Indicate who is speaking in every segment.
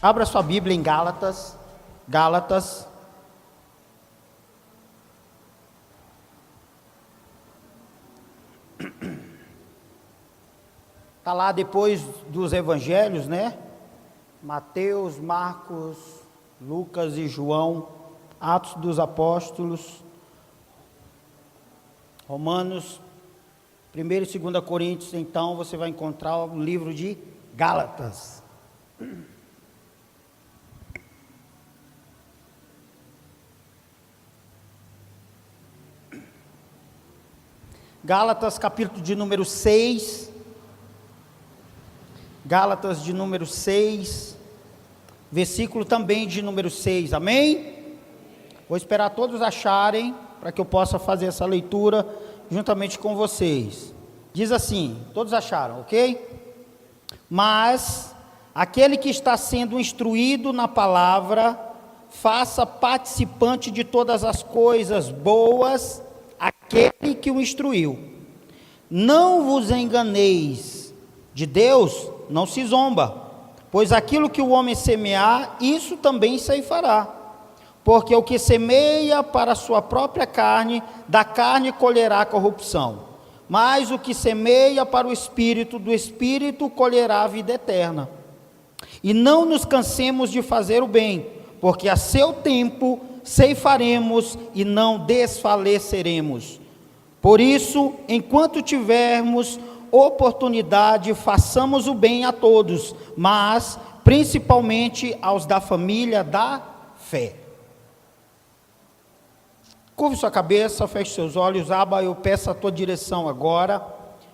Speaker 1: Abra sua Bíblia em Gálatas. Gálatas. Está lá depois dos evangelhos, né? Mateus, Marcos, Lucas e João, Atos dos Apóstolos, Romanos, 1 e 2 Coríntios. Então você vai encontrar o livro de Gálatas. Gálatas, capítulo de número 6. Gálatas de número 6, versículo também de número 6, amém? Vou esperar todos acharem, para que eu possa fazer essa leitura juntamente com vocês. Diz assim, todos acharam, ok? Mas aquele que está sendo instruído na palavra, faça participante de todas as coisas boas, aquele que o instruiu. Não vos enganeis, de Deus não se zomba, pois aquilo que o homem semear, isso também ceifará. Porque o que semeia para a sua própria carne, da carne colherá corrupção. Mas o que semeia para o Espírito, do Espírito colherá a vida eterna. E não nos cansemos de fazer o bem, porque a seu tempo ceifaremos e não desfaleceremos. Por isso, enquanto tivermos oportunidade, façamos o bem a todos, mas principalmente aos da família da fé. Curve sua cabeça, feche seus olhos. Abba, eu peço a tua direção agora,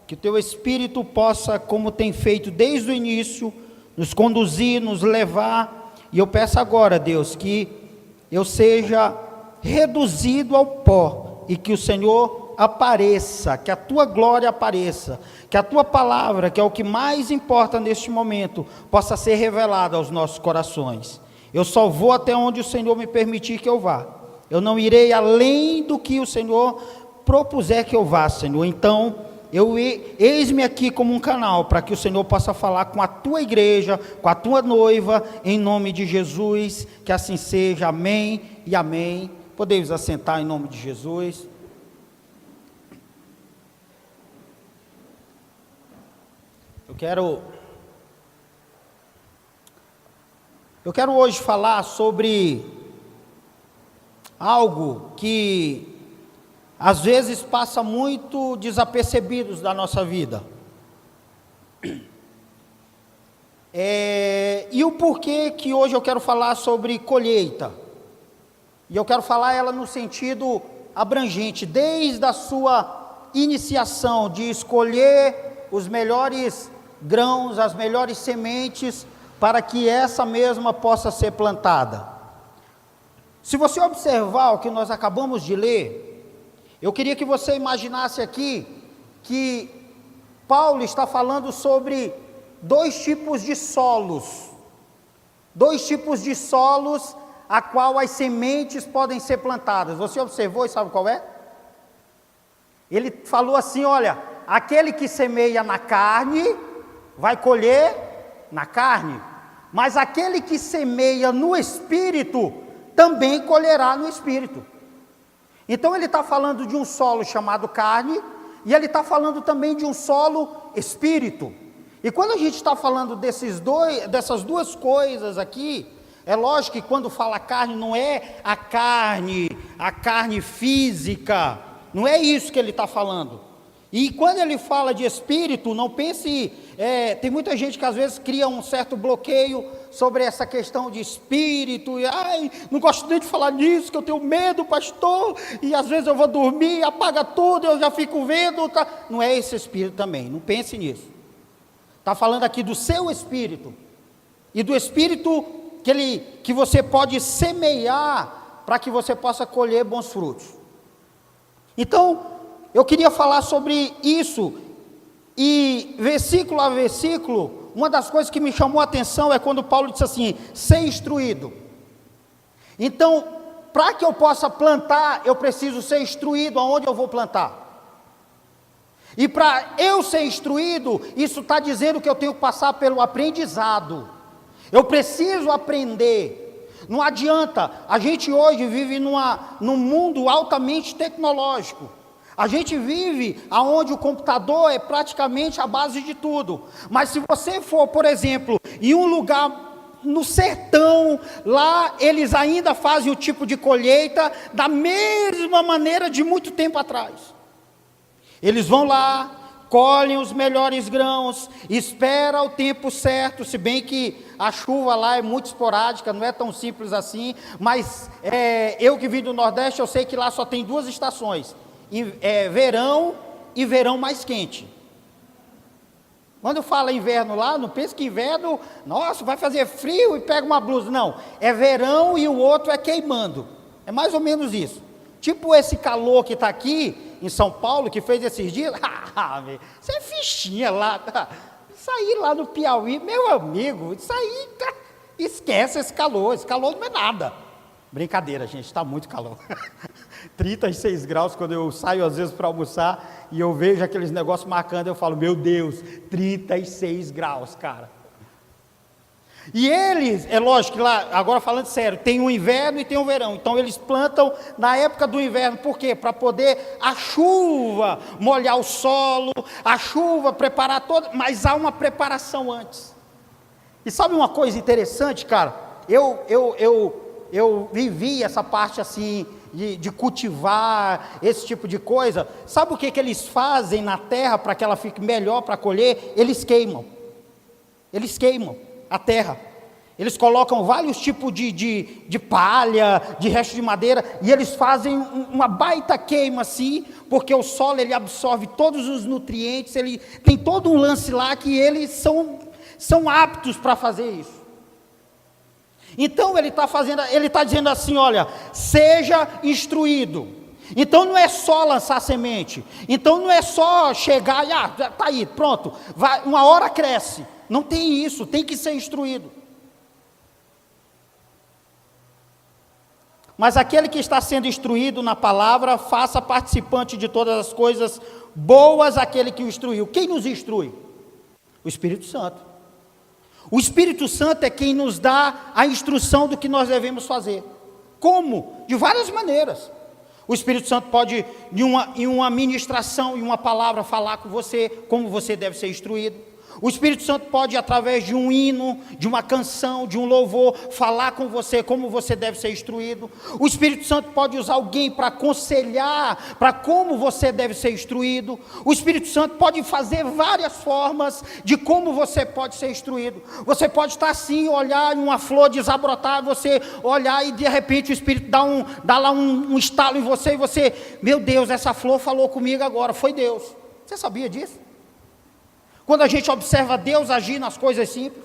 Speaker 1: que o teu Espírito possa, como tem feito desde o início, nos conduzir, nos levar, e eu peço agora, Deus, que eu seja reduzido ao pó, e que o Senhor apareça, que a tua glória apareça, que a tua palavra, que é o que mais importa neste momento, possa ser revelada aos nossos corações. Eu só vou até onde o Senhor me permitir que eu vá. Eu não irei além do que o Senhor propuser que eu vá, Senhor. Então, eis-me aqui como um canal, para que o Senhor possa falar com a tua igreja, com a tua noiva, em nome de Jesus, que assim seja, amém e amém. Podemos assentar em nome de Jesus. Eu quero hoje falar sobre algo que às vezes passa muito desapercebidos da nossa vida. E o porquê que hoje eu quero falar sobre colheita. E eu quero falar ela no sentido abrangente, desde a sua iniciação de escolher os melhores grãos, as melhores sementes, para que essa mesma possa ser plantada. Se você observar o que nós acabamos de ler, eu queria que você imaginasse aqui, que Paulo está falando sobre dois tipos de solos, a qual as sementes podem ser plantadas. Você observou e sabe qual é? Ele falou assim, olha, aquele que semeia na carne, vai colher na carne, mas aquele que semeia no Espírito, também colherá no Espírito. Então ele está falando de um solo chamado carne, e ele está falando também de um solo Espírito. E quando a gente está falando dessas duas coisas aqui, é lógico que quando fala carne, não é a carne física, não é isso que ele está falando. E quando ele fala de Espírito, não pense, tem muita gente que às vezes cria um certo bloqueio sobre essa questão de Espírito, e não gosto nem de falar nisso, que eu tenho medo, pastor, e às vezes eu vou dormir, apaga tudo, eu já fico vendo, tá? Não é esse Espírito também, não pense nisso. Está falando aqui do seu Espírito, e do Espírito que você pode semear, para que você possa colher bons frutos. Então, eu queria falar sobre isso, e versículo a versículo, uma das coisas que me chamou a atenção é quando Paulo disse assim, ser instruído. Então, para que eu possa plantar, eu preciso ser instruído aonde eu vou plantar. E para eu ser instruído, isso está dizendo que eu tenho que passar pelo aprendizado. Eu preciso aprender. Não adianta, a gente hoje vive num mundo altamente tecnológico. A gente vive onde o computador é praticamente a base de tudo. Mas se você for, por exemplo, em um lugar no sertão, lá eles ainda fazem o tipo de colheita da mesma maneira de muito tempo atrás. Eles vão lá, colhem os melhores grãos, espera o tempo certo, se bem que a chuva lá é muito esporádica, não é tão simples assim, mas eu que vim do Nordeste, eu sei que lá só tem 2 estações, verão e verão mais quente. Quando fala inverno lá, não pense que inverno, nossa, vai fazer frio e pega uma blusa, não, é verão e o outro é queimando, é mais ou menos isso. Tipo esse calor que está aqui em São Paulo, que fez esses dias, isso é fichinha lá, isso aí lá no Piauí, meu amigo, isso aí, esquece esse calor não é nada. Brincadeira, gente, está muito calor. 36 graus, quando eu saio às vezes para almoçar, e eu vejo aqueles negócios marcando, eu falo, meu Deus, 36 graus, cara. E eles, é lógico que lá, agora falando sério, tem o inverno e tem o verão, então eles plantam na época do inverno, por quê? Para poder a chuva molhar o solo, a chuva preparar todo, mas há uma preparação antes. E sabe uma coisa interessante, cara? Eu vivi essa parte assim, de cultivar, esse tipo de coisa. Sabe o que eles fazem na terra para que ela fique melhor para colher? Eles queimam a terra, eles colocam vários tipos de palha, de resto de madeira, e eles fazem uma baita queima assim, porque o solo ele absorve todos os nutrientes, ele tem todo um lance lá que eles são aptos para fazer isso. Então ele está dizendo assim, olha, seja instruído. Então não é só lançar semente, então não é só chegar e está aí, pronto, uma hora cresce. Não tem isso, tem que ser instruído. Mas aquele que está sendo instruído na palavra, faça participante de todas as coisas boas aquele que o instruiu. Quem nos instrui? O Espírito Santo. O Espírito Santo é quem nos dá a instrução do que nós devemos fazer. Como? De várias maneiras. O Espírito Santo pode, em uma ministração, em uma palavra, falar com você, como você deve ser instruído. O Espírito Santo pode, através de um hino, de uma canção, de um louvor, falar com você como você deve ser instruído. O Espírito Santo pode usar alguém para aconselhar, para como você deve ser instruído. O Espírito Santo pode fazer várias formas de como você pode ser instruído. Você pode estar assim, olhar em uma flor desabrotar, você olhar e de repente o Espírito dá lá um estalo em você, e você, meu Deus, essa flor falou comigo agora, foi Deus. Você sabia disso? Quando a gente observa Deus agir nas coisas simples,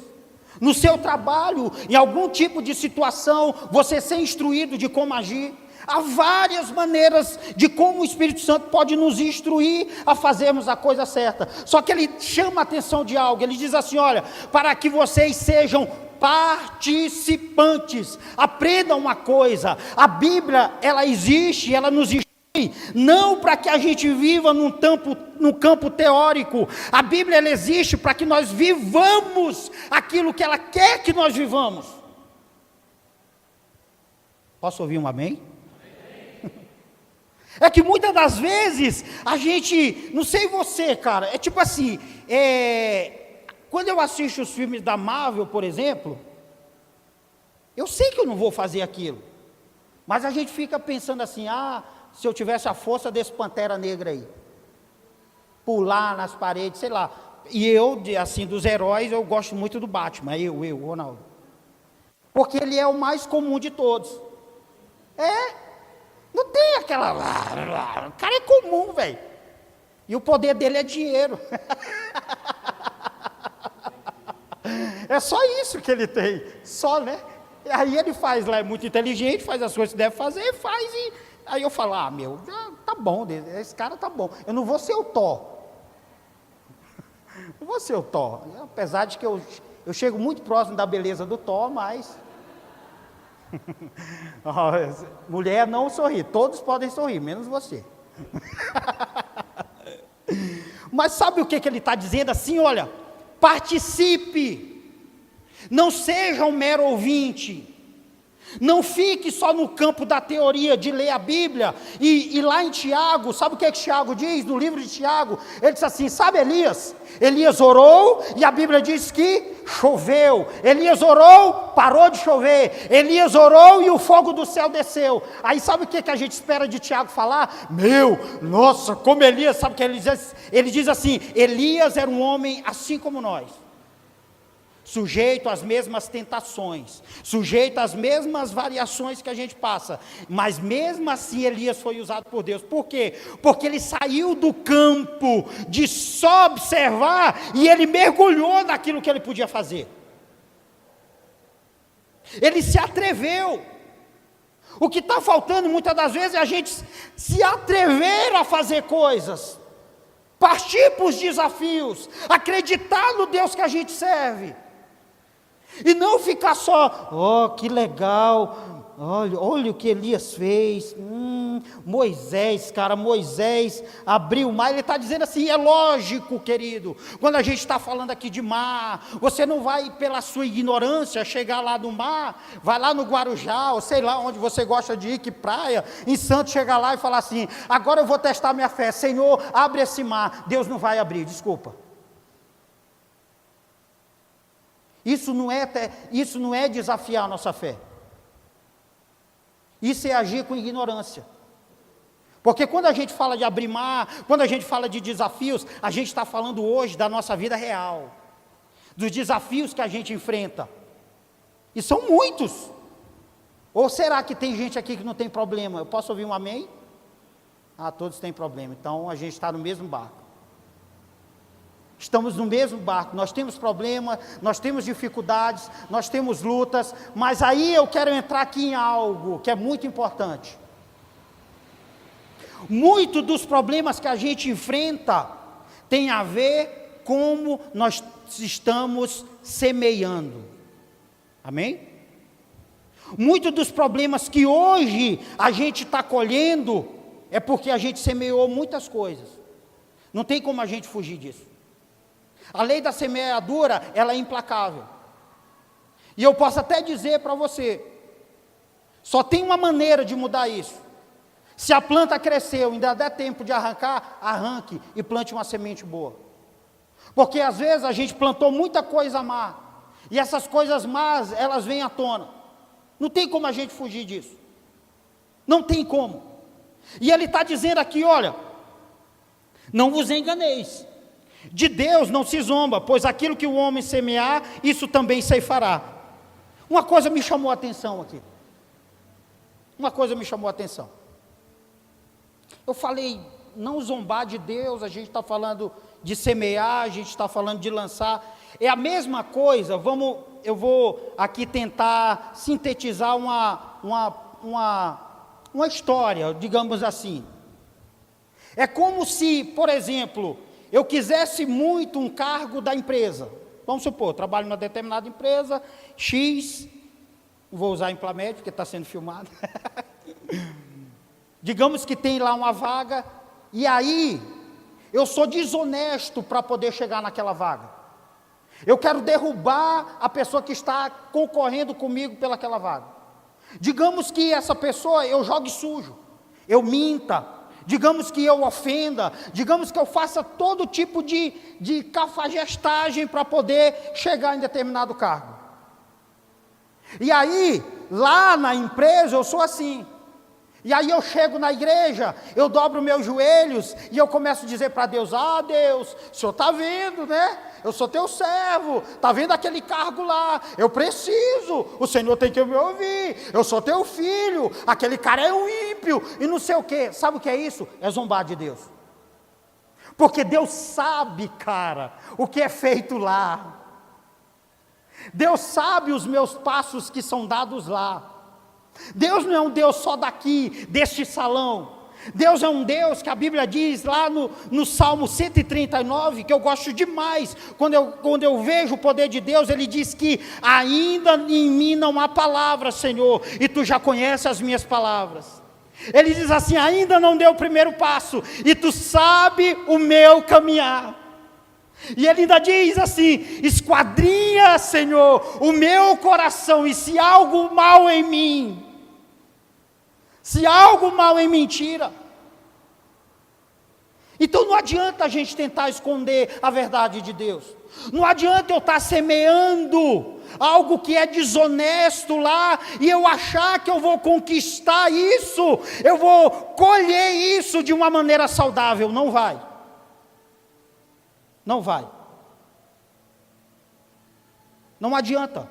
Speaker 1: no seu trabalho, em algum tipo de situação, você ser instruído de como agir. Há várias maneiras de como o Espírito Santo pode nos instruir a fazermos a coisa certa. Só que ele chama a atenção de algo, ele diz assim, olha, para que vocês sejam participantes, aprendam uma coisa, a Bíblia, ela existe, ela nos instrui, não para que a gente viva num campo teórico. A Bíblia ela existe para que nós vivamos aquilo que ela quer que nós vivamos. Posso ouvir um amém? É que muitas das vezes a gente, não sei você, cara, é tipo assim, quando eu assisto os filmes da Marvel, por exemplo, eu sei que eu não vou fazer aquilo, mas a gente fica pensando assim, se eu tivesse a força desse Pantera Negra aí, pular nas paredes, sei lá. E eu, assim, dos heróis, eu gosto muito do Batman, Ronaldo. Porque ele é o mais comum de todos. Não tem aquela... O cara é comum, velho. E o poder dele é dinheiro. É só isso que ele tem. Só, né? E aí ele faz lá, é muito inteligente, faz as coisas que deve fazer, faz e... Aí eu falo, tá bom, esse cara tá bom. Eu não vou ser o Thor. Não vou ser o Thor. Apesar de que eu chego muito próximo da beleza do Thor, mas... Mulher não sorri, todos podem sorrir, menos você. Mas sabe o que ele está dizendo assim? Olha, participe. Não seja um mero ouvinte. Não fique só no campo da teoria de ler a Bíblia. E lá em Tiago, sabe o que Tiago diz? No livro de Tiago, ele diz assim, sabe Elias? Elias orou e a Bíblia diz que choveu. Elias orou, parou de chover. Elias orou e o fogo do céu desceu. Aí sabe o que a gente espera de Tiago falar? Nossa, como Elias, sabe o que ele diz? Ele diz assim, Elias era um homem assim como nós. Sujeito às mesmas tentações, sujeito às mesmas variações que a gente passa, mas mesmo assim Elias foi usado por Deus. Por quê? Porque ele saiu do campo de só observar e ele mergulhou naquilo que ele podia fazer. Ele se atreveu. O que está faltando muitas das vezes é a gente se atrever a fazer coisas, partir para os desafios, acreditar no Deus que a gente serve. E não ficar só, que legal, olha o que Elias fez, Moisés abriu o mar. Ele está dizendo assim, é lógico, querido, quando a gente está falando aqui de mar, você não vai pela sua ignorância chegar lá no mar, vai lá no Guarujá, ou sei lá onde você gosta de ir, que praia, em Santos, chegar lá e falar assim, agora eu vou testar minha fé, Senhor, abre esse mar. Deus não vai abrir, desculpa. Isso não é desafiar a nossa fé. Isso é agir com ignorância. Porque quando a gente fala de abrir mar, quando a gente fala de desafios, a gente está falando hoje da nossa vida real, dos desafios que a gente enfrenta. E são muitos. Ou será que tem gente aqui que não tem problema? Eu posso ouvir um amém? Todos têm problema. Então a gente está no mesmo barco. Estamos no mesmo barco, nós temos problemas, nós temos dificuldades, nós temos lutas, mas aí eu quero entrar aqui em algo que é muito importante. Muito dos problemas que a gente enfrenta tem a ver com como nós estamos semeando. Amém? Muito dos problemas que hoje a gente está colhendo é porque a gente semeou muitas coisas. Não tem como a gente fugir disso. A lei da semeadura, ela é implacável. E eu posso até dizer para você, só tem uma maneira de mudar isso. Se a planta cresceu, ainda der tempo de arrancar, arranque e plante uma semente boa. Porque às vezes a gente plantou muita coisa má, e essas coisas más, elas vêm à tona. Não tem como a gente fugir disso. Não tem como. E ele está dizendo aqui, olha, não vos enganeis. De Deus não se zomba, pois aquilo que o homem semear, isso também ceifará. Uma coisa me chamou a atenção aqui. Eu falei, não zombar de Deus, a gente está falando de semear, a gente está falando de lançar. É a mesma coisa, eu vou aqui tentar sintetizar uma história, digamos assim. É como se, por exemplo, eu quisesse muito um cargo da empresa. Vamos supor, trabalho numa determinada empresa, X, vou usar Implamed, porque está sendo filmado. Digamos que tem lá uma vaga, e aí, eu sou desonesto para poder chegar naquela vaga. Eu quero derrubar a pessoa que está concorrendo comigo pelaquela vaga. Digamos que essa pessoa, eu jogue sujo, eu minta, digamos que eu ofenda, digamos que eu faça todo tipo de cafajestagem para poder chegar em determinado cargo. E aí, lá na empresa eu sou assim. E aí eu chego na igreja, eu dobro meus joelhos e eu começo a dizer para Deus, Deus, o Senhor está vendo, né? Eu sou teu servo, está vendo aquele cargo lá, eu preciso, o Senhor tem que me ouvir, eu sou teu filho, aquele cara é um ímpio, e não sei o que. Sabe o que é isso? É zombar de Deus. Porque Deus sabe, cara, o que é feito lá. Deus sabe os meus passos que são dados lá. Deus não é um Deus só daqui, deste salão. Deus é um Deus que a Bíblia diz lá no Salmo 139, que eu gosto demais, quando eu vejo o poder de Deus, ele diz que ainda em mim não há palavras, Senhor, e tu já conheces as minhas palavras. Ele diz assim, ainda não deu o primeiro passo, e tu sabe o meu caminhar. E ele ainda diz assim, esquadrinha esquadrinha, Senhor, o meu coração, e se há algo mal em mim, se há algo mal em mim, tira. Então não adianta a gente tentar esconder a verdade de Deus. Não adianta eu estar semeando algo que é desonesto lá, e eu achar que eu vou conquistar isso, eu vou colher isso de uma maneira saudável. Não vai. Não vai. Não adianta.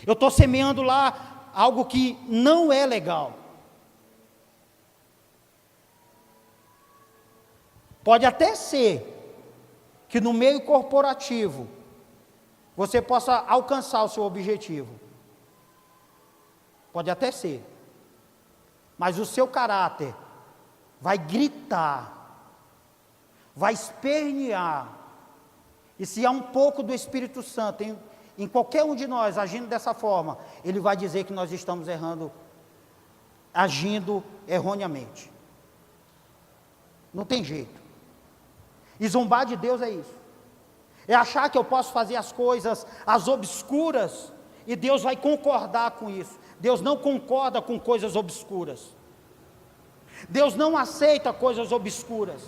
Speaker 1: Eu estou semeando lá algo que não é legal. Pode até ser que no meio corporativo você possa alcançar o seu objetivo. Pode até ser. Mas o seu caráter vai gritar, vai espernear. E se há um pouco do Espírito Santo em qualquer um de nós agindo dessa forma, ele vai dizer que nós estamos errando, agindo erroneamente. Não tem jeito. E zombar de Deus é isso. É achar que eu posso fazer as coisas às obscuras e Deus vai concordar com isso. Deus não concorda com coisas obscuras. Deus não aceita coisas obscuras.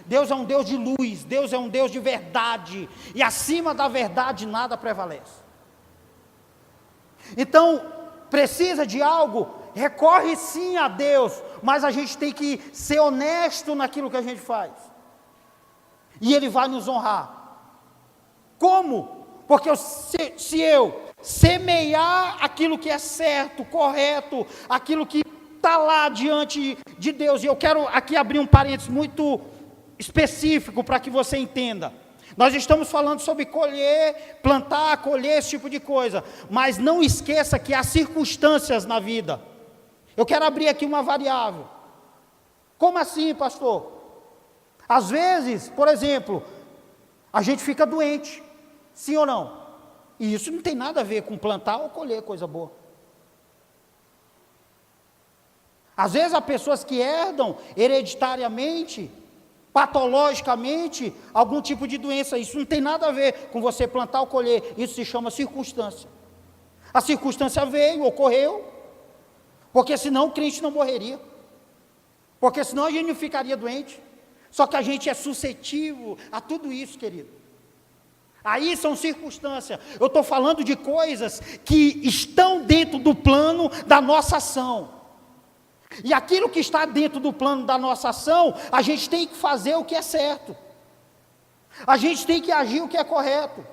Speaker 1: Deus é um Deus de luz, Deus é um Deus de verdade, e acima da verdade nada prevalece. Então, precisa de algo, recorre sim a Deus, mas a gente tem que ser honesto naquilo que a gente faz. E Ele vai nos honrar. Como? Porque se eu semear aquilo que é certo, correto, aquilo que está lá diante de Deus, e eu quero aqui abrir um parênteses muito específico para que você entenda. Nós estamos falando sobre colher, plantar, colher, esse tipo de coisa, mas não esqueça que há circunstâncias na vida. Eu quero abrir aqui uma variável. Como assim, pastor? Às vezes, por exemplo, a gente fica doente, sim ou não? E isso não tem nada a ver com plantar ou colher coisa boa. Às vezes há pessoas que herdam hereditariamente, patologicamente, algum tipo de doença. Isso não tem nada a ver com você plantar ou colher. Isso se chama circunstância. A circunstância veio, ocorreu, porque senão o crente não morreria, porque senão a gente não ficaria doente. Só que a gente é suscetível a tudo isso, querido. Aí são circunstâncias. Eu estou falando de coisas que estão dentro do plano da nossa ação. E aquilo que está dentro do plano da nossa ação, a gente tem que fazer o que é certo. A gente tem que agir o que é correto.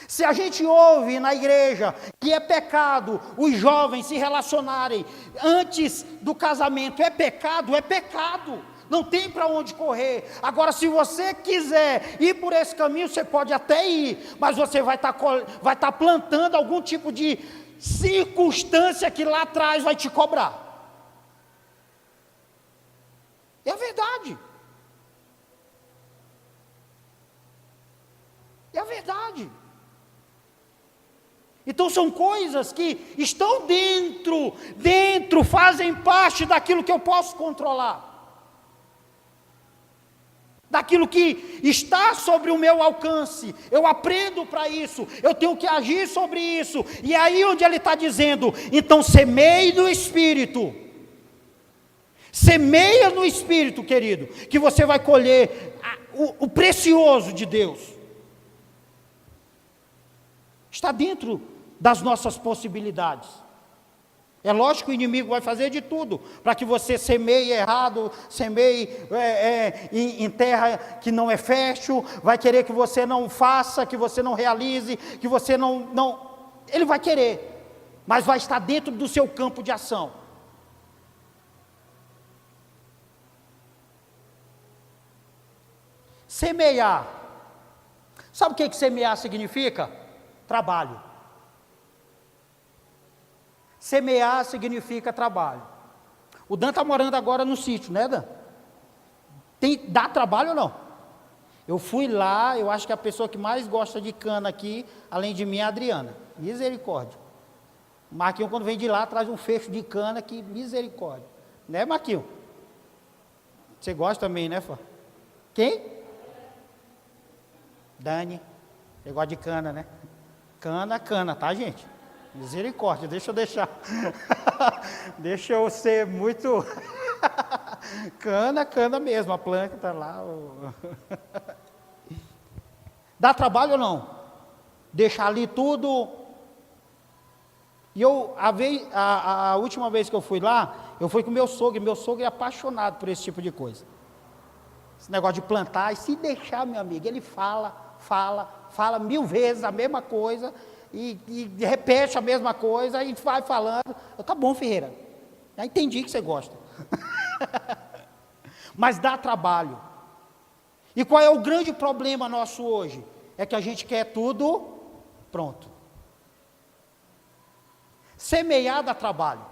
Speaker 1: Se a gente ouve na igreja que é pecado os jovens se relacionarem antes do casamento, é pecado, é pecado. Não tem para onde correr. Agora, se você quiser ir por esse caminho, você pode até ir, mas você vai estar plantando algum tipo de circunstância que lá atrás vai te cobrar. É a verdade. É a verdade. Então são coisas que estão dentro, fazem parte daquilo que eu posso controlar. Daquilo que está sobre o meu alcance, eu aprendo para isso, eu tenho que agir sobre isso, e aí onde ele está dizendo, então semeie no Espírito, semeia no Espírito, querido, que você vai colher o precioso de Deus, está dentro das nossas possibilidades. É lógico que o inimigo vai fazer de tudo para que você semeie errado, semeie em terra que não é fértil, vai querer que você não faça, que você não realize, que você não... Ele vai querer, mas vai estar dentro do seu campo de ação. Semear. Sabe o que semear significa? Trabalho. Semear significa trabalho. O Dan está morando agora no sítio, né, Dan? Dá trabalho ou não? Eu fui lá, eu acho que a pessoa que mais gosta de cana aqui, além de mim, é a Adriana. Misericórdia. O Marquinhos, quando vem de lá, traz um fecho de cana que misericórdia. Né, Marquinhos? Você gosta também, né, Fá? Quem? Dani, você gosta de cana, né? Cana, tá, gente? Misericórdia, deixa eu deixar. Deixa eu ser muito... Cana mesmo, a planta tá lá. Dá trabalho ou não? Deixar ali tudo. E a última vez que eu fui lá, eu fui com meu sogro é apaixonado por esse tipo de coisa. Esse negócio de plantar, e se deixar, meu amigo, ele fala 1000 vezes a mesma coisa, e repete a mesma coisa, e vai falando. Tá bom, Ferreira, já entendi que você gosta. Mas dá trabalho. E qual é o grande problema nosso hoje? É que a gente quer tudo pronto. Semear dá trabalho.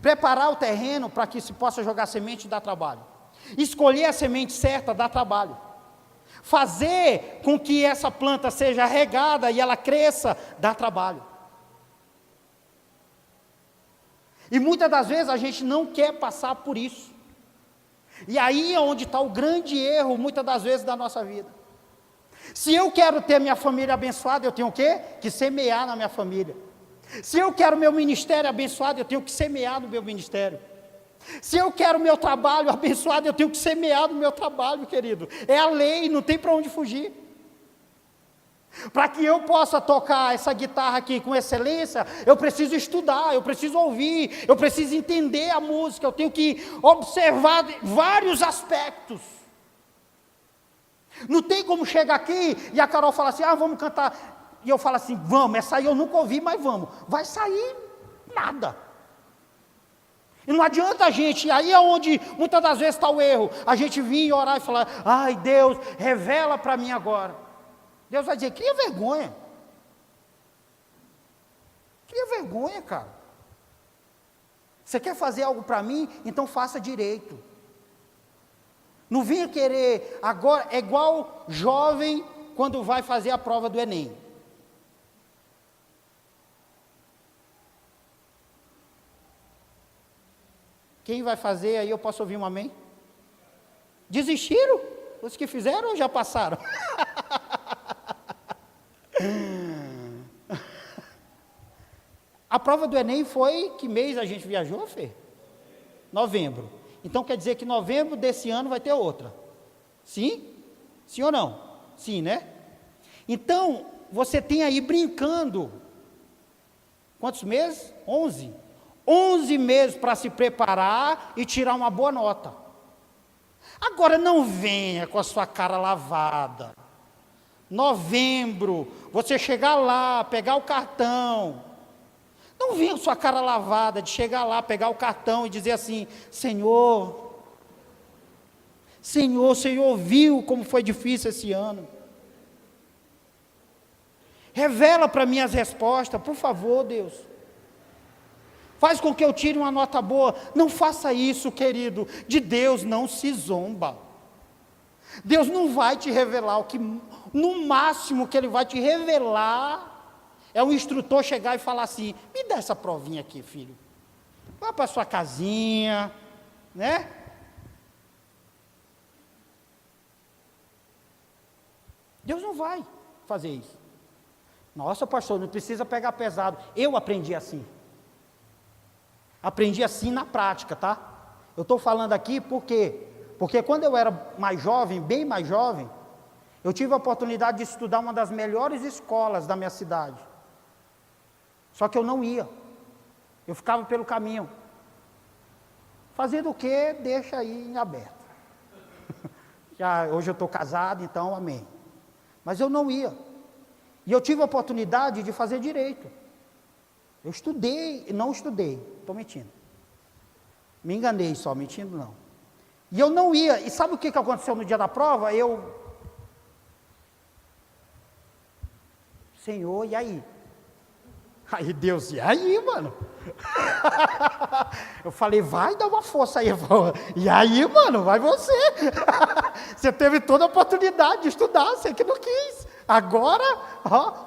Speaker 1: Preparar o terreno para que se possa jogar semente dá trabalho. Escolher a semente certa dá trabalho. Fazer com que essa planta seja regada e ela cresça dá trabalho. E muitas das vezes a gente não quer passar por isso. E aí é onde está o grande erro, muitas das vezes, da nossa vida. Se eu quero ter minha família abençoada, eu tenho o quê? Que semear na minha família. Se eu quero meu ministério abençoado, eu tenho que semear no meu ministério. Se eu quero meu trabalho abençoado, eu tenho que semear no meu trabalho, querido. É a lei, não tem para onde fugir. Para que eu possa tocar essa guitarra aqui com excelência, eu preciso estudar, eu preciso ouvir, eu preciso entender a música, eu tenho que observar vários aspectos. Não tem como chegar aqui e a Carol fala assim, vamos cantar. E eu falo assim, vamos, essa aí eu nunca ouvi, mas vamos. Vai sair nada. E não adianta a gente, e aí é onde muitas das vezes está o erro, a gente vir orar e falar, ai Deus, revela para mim agora. Deus vai dizer, cria vergonha. Cria vergonha, cara. Você quer fazer algo para mim? Então faça direito. Não venha querer, agora, é igual jovem quando vai fazer a prova do Enem. Quem vai fazer, aí eu posso ouvir um amém? Desistiram? Os que fizeram ou já passaram? A prova do Enem foi, que mês a gente viajou, Fê? Novembro. Então quer dizer que novembro desse ano vai ter outra. Sim? Sim ou não? Sim, né? Então, você tem aí brincando. Quantos meses? 11. 11 meses para se preparar e tirar uma boa nota. Agora não venha com a sua cara lavada. Novembro, você chegar lá, pegar o cartão. Não venha com sua cara lavada de chegar lá, pegar o cartão e dizer assim, Senhor, o Senhor viu como foi difícil esse ano. Revela para mim as respostas, por favor, Deus. Faz com que eu tire uma nota boa. Não faça isso, querido. De Deus não se zomba. Deus não vai te revelar o que, no máximo que Ele vai te revelar, é o instrutor chegar e falar assim, me dá essa provinha aqui, filho. Vá para a sua casinha, né? Deus não vai fazer isso. Nossa, pastor, não precisa pegar pesado. Eu aprendi assim. Aprendi assim na prática, tá? Eu estou falando aqui porque quando eu era mais jovem, bem mais jovem, eu tive a oportunidade de estudar uma das melhores escolas da minha cidade. Só que eu não ia. Eu ficava pelo caminho. Fazendo o quê? Deixa aí em aberto. Hoje eu estou casado, então amém. Mas eu não ia. E eu tive a oportunidade de fazer direito. Eu estudei, não estudei, estou mentindo. Me enganei só, mentindo não. E eu não ia, e sabe o que aconteceu no dia da prova? Senhor, e aí? Aí Deus, e aí, mano? Eu falei, vai dar uma força aí. E aí, mano, vai você. Você teve toda a oportunidade de estudar, você que não quis. Agora,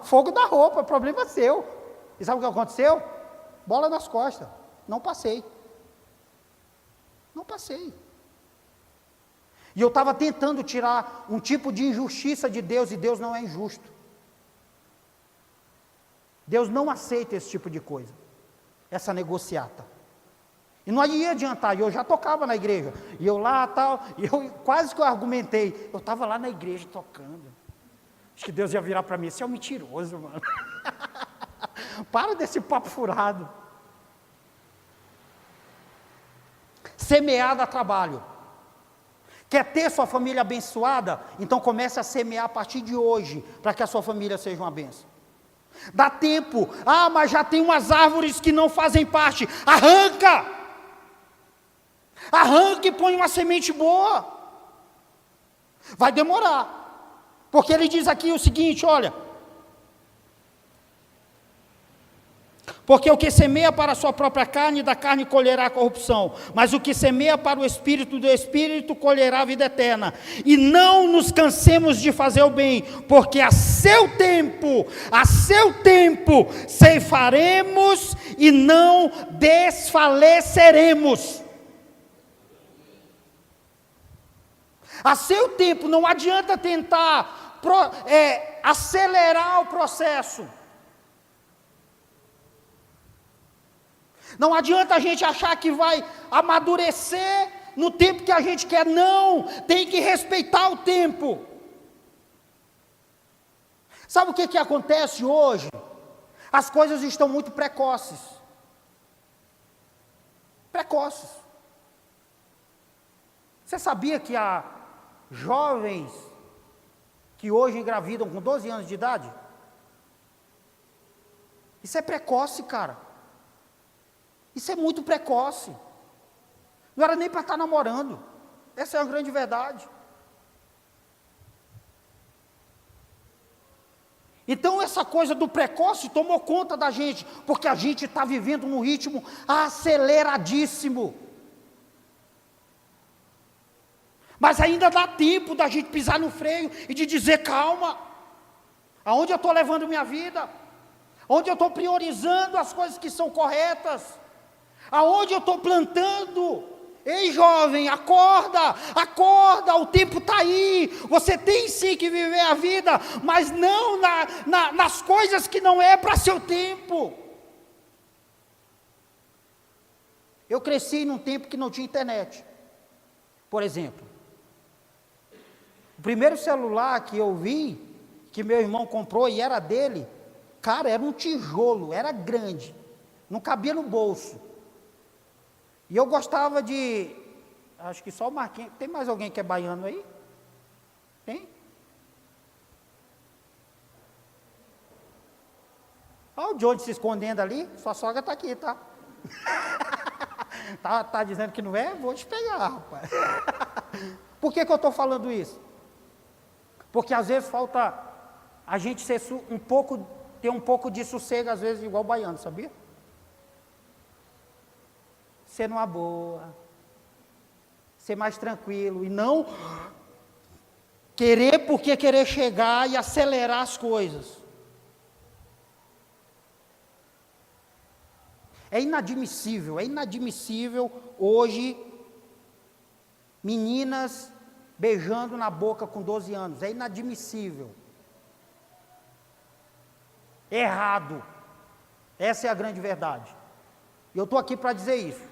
Speaker 1: fogo na roupa, problema seu. E sabe o que aconteceu? Bola nas costas. Não passei. Não passei. E eu estava tentando tirar um tipo de injustiça de Deus, e Deus não é injusto. Deus não aceita esse tipo de coisa, essa negociata. E não ia adiantar, e eu já tocava na igreja, e eu lá tal, e eu quase que eu argumentei, eu estava lá na igreja tocando. Acho que Deus ia virar para mim, você é um mentiroso, mano. Para desse papo furado. Semear dá trabalho. Quer ter sua família abençoada? Então comece a semear a partir de hoje, para que a sua família seja uma bênção. Dá tempo. Ah, mas já tem umas árvores que não fazem parte. Arranca! Arranca e põe uma semente boa. Vai demorar. Porque ele diz aqui o seguinte, olha. Porque o que semeia para a sua própria carne, da carne colherá a corrupção. Mas o que semeia para o Espírito, do Espírito colherá a vida eterna. E não nos cansemos de fazer o bem, porque a seu tempo, ceifaremos e não desfaleceremos. A seu tempo, não adianta tentar acelerar o processo. Não adianta a gente achar que vai amadurecer no tempo que a gente quer. Não, tem que respeitar o tempo. Sabe o que acontece hoje? As coisas estão muito precoces. Precoces. Você sabia que há jovens que hoje engravidam com 12 anos de idade? Isso é precoce, cara. Isso é muito precoce. Não era nem para estar namorando. Essa é a grande verdade. Então essa coisa do precoce tomou conta da gente, porque a gente está vivendo num ritmo aceleradíssimo. Mas ainda dá tempo da gente pisar no freio e de dizer, calma, aonde eu estou levando minha vida? Onde eu estou priorizando as coisas que são corretas? Aonde eu estou plantando? Ei, jovem, acorda, acorda, o tempo está aí, você tem sim que viver a vida, mas não nas coisas que não é para seu tempo. Eu cresci num tempo que não tinha internet, por exemplo. O primeiro celular que eu vi, que meu irmão comprou e era dele, cara, era um tijolo, era grande, não cabia no bolso. E eu gostava de, acho que só o Marquinhos, tem mais alguém que é baiano aí? Tem? Olha o Johnny se escondendo ali, sua sogra está aqui, tá? tá dizendo que não é? Vou te pegar, rapaz. Por que eu estou falando isso? Porque às vezes falta a gente ser ter um pouco de sossego, às vezes igual o baiano, sabia? Ser numa boa, ser mais tranquilo, e não querer chegar e acelerar as coisas. É inadmissível hoje, meninas beijando na boca com 12 anos, é inadmissível. Errado, essa é a grande verdade. E eu estou aqui para dizer isso.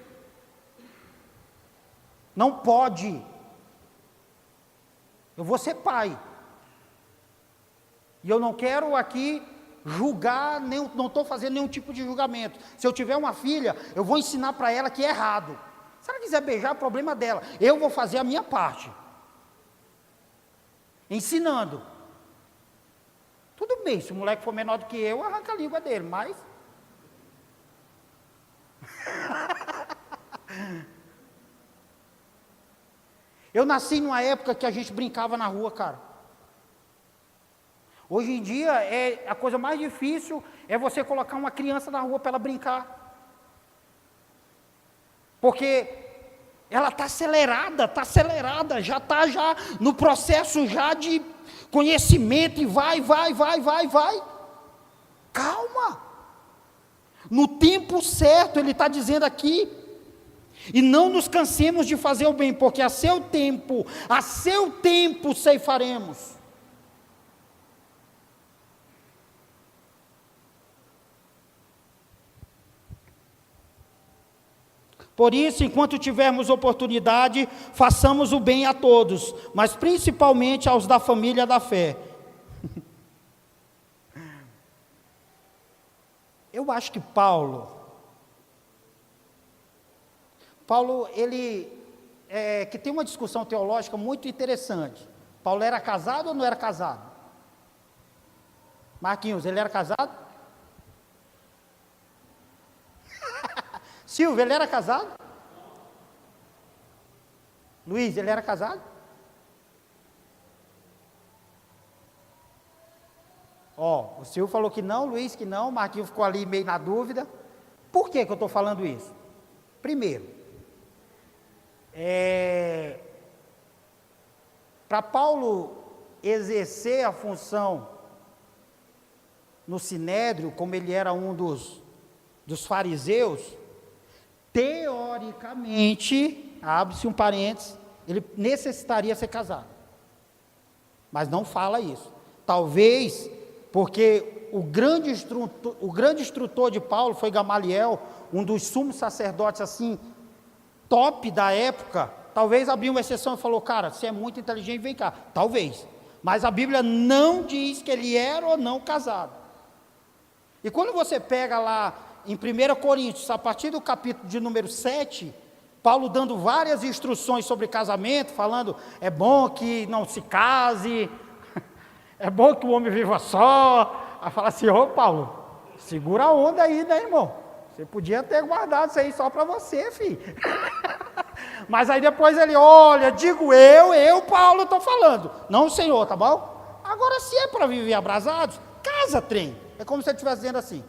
Speaker 1: Não pode. Eu vou ser pai. E eu não quero aqui julgar, não estou fazendo nenhum tipo de julgamento. Se eu tiver uma filha, eu vou ensinar para ela que é errado. Se ela quiser beijar, é o problema dela. Eu vou fazer a minha parte. Ensinando. Tudo bem, se o moleque for menor do que eu, arranca a língua dele, mas... Eu nasci numa época que a gente brincava na rua, cara. Hoje em dia, a coisa mais difícil é você colocar uma criança na rua para ela brincar. Porque ela está acelerada, já está no processo já de conhecimento, e vai. Calma. No tempo certo, ele está dizendo aqui. E não nos cansemos de fazer o bem, porque a seu tempo ceifaremos. Por isso, enquanto tivermos oportunidade, façamos o bem a todos, mas principalmente aos da família da fé. Eu acho que Paulo, ele, que tem uma discussão teológica muito interessante. Paulo era casado ou não era casado? Marquinhos, ele era casado? Silvio, ele era casado? Luiz, ele era casado? O Silvio falou que não, Luiz que não, Marquinhos ficou ali meio na dúvida. Por que eu estou falando isso? Primeiro, para Paulo exercer a função no Sinédrio, como ele era um dos fariseus, teoricamente, abre-se um parênteses, ele necessitaria ser casado. Mas não fala isso. Talvez porque o grande instrutor de Paulo foi Gamaliel, um dos sumos sacerdotes assim, top da época. Talvez abriu uma exceção e falou, cara, você é muito inteligente, vem cá. Talvez. Mas a Bíblia não diz que ele era ou não casado. E quando você pega lá em 1 Coríntios, a partir do capítulo de número 7, Paulo dando várias instruções sobre casamento, falando, é bom que não se case, é bom que o homem viva só. Aí fala assim, Paulo, segura a onda aí, né, irmão? Você podia ter guardado isso aí só para você, filho. Mas aí depois ele, olha, digo eu, Paulo, estou falando. Não o Senhor, tá bom? Agora, se é para viver abrasados, casa, trem. É como se ele estivesse dizendo assim,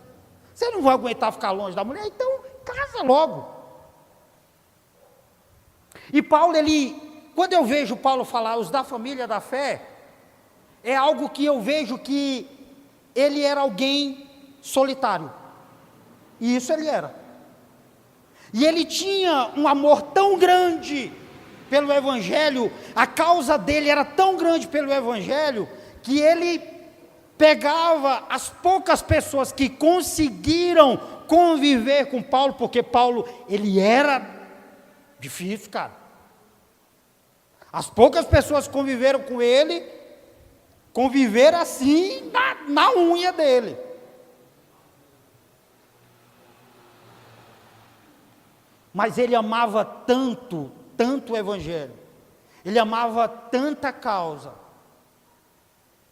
Speaker 1: você não vai aguentar ficar longe da mulher, então casa logo. E Paulo, quando eu vejo Paulo falar os da família da fé, é algo que eu vejo que ele era alguém solitário. E isso ele era. E ele tinha um amor tão grande pelo Evangelho, a causa dele era tão grande pelo Evangelho, que ele pegava as poucas pessoas que conseguiram conviver com Paulo, porque Paulo, ele era difícil, cara. As poucas pessoas que conviveram com ele, conviveram assim, na unha dele. Mas ele amava tanto o Evangelho, ele amava tanta causa,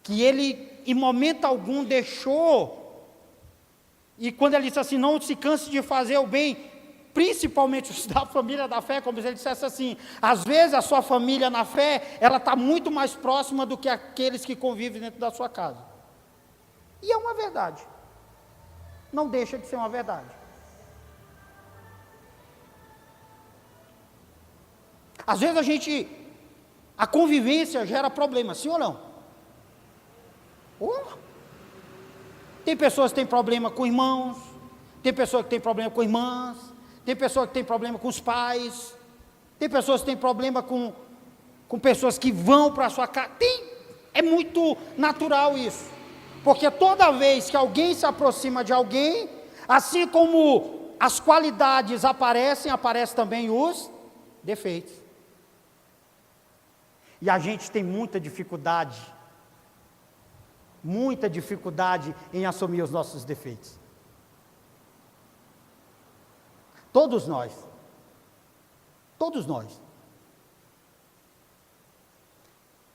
Speaker 1: que ele, em momento algum, deixou, e quando ele disse assim, não se canse de fazer o bem, principalmente os da família da fé, como se ele dissesse assim, às vezes a sua família na fé, ela está muito mais próxima do que aqueles que convivem dentro da sua casa. E é uma verdade, não deixa de ser uma verdade. Às vezes a convivência gera problema, sim ou não? Tem pessoas que têm problema com irmãos, tem pessoas que têm problema com irmãs, tem pessoas que têm problema com os pais, tem pessoas que têm problema com pessoas que vão para a sua casa. É muito natural isso, porque toda vez que alguém se aproxima de alguém, assim como as qualidades aparecem também os defeitos. E a gente tem muita dificuldade em assumir os nossos defeitos. Todos nós.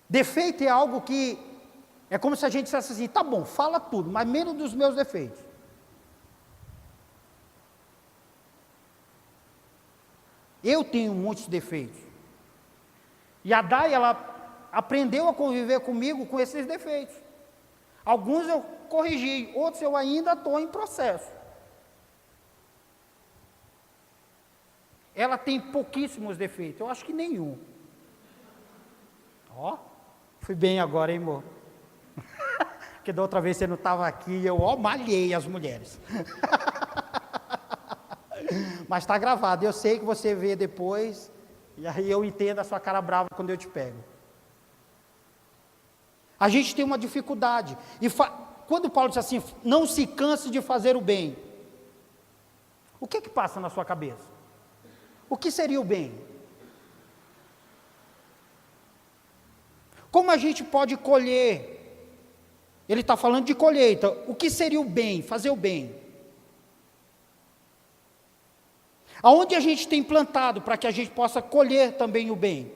Speaker 1: Defeito é algo que é como se a gente dissesse assim, tá bom, fala tudo, mas menos dos meus defeitos. Eu tenho muitos defeitos. E a Dai, ela aprendeu a conviver comigo com esses defeitos. Alguns eu corrigi, outros eu ainda estou em processo. Ela tem pouquíssimos defeitos, eu acho que nenhum. Fui bem agora, hein, amor? Porque da outra vez você não estava aqui, eu malhei as mulheres. mas está gravado, eu sei que você vê depois, e aí eu entendo a sua cara brava quando eu te pego. A gente tem uma dificuldade, e quando Paulo diz assim, não se canse de fazer o bem, o que passa na sua cabeça? O que seria o bem? Como a gente pode colher? Ele está falando de colheita. O que seria o bem? Fazer o bem. Aonde a gente tem plantado para que a gente possa colher também o bem?